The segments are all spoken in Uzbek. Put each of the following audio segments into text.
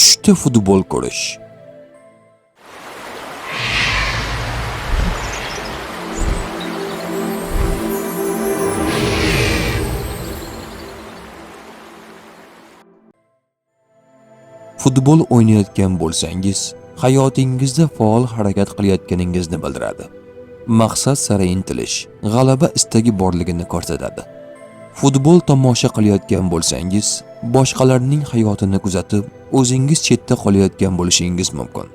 tushda futbol ko'rish. Futbol o'ynayotgan bo'lsangiz, hayotingizda faol harakat qilayotganingizni bildiradi. Maqsad sari intilish, g'alaba istagi borligini ko'rsatadi. Futbol tomosha qilayotgan bo'lsangiz, boshqalarning hayotini kuzatib, o'zingiz chetda qolayotgan bo'lishingiz mumkin.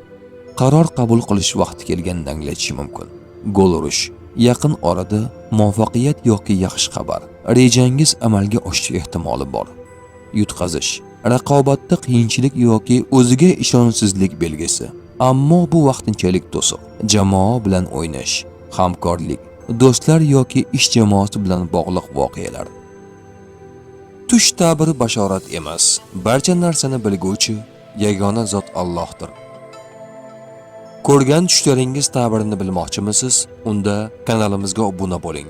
Qaror qabul qilish vaqti kelganini anglatishi mumkin. Gol urish, yaqin orada muvaffaqiyat yoki yaxshi xabar, rejangiz amalga oshish ehtimoli bor. Yutqazish, raqobatda qiyinchilik yoki o'ziga ishonchsizlik belgisi. Ammo bu vaqtinchalik to'siq. Jamoa bilan o'ynash, hamkorlik, do'stlar yoki ish jamoasi bilan bog'liq voqealar. Tush ta'biri bashorat emas, barcha narsani bilguvchi yagona zot Allohdir. Ko'rgan tushlaringiz ta'birini bilmoqchimisiz? Unda kanalimizga obuna bo'ling.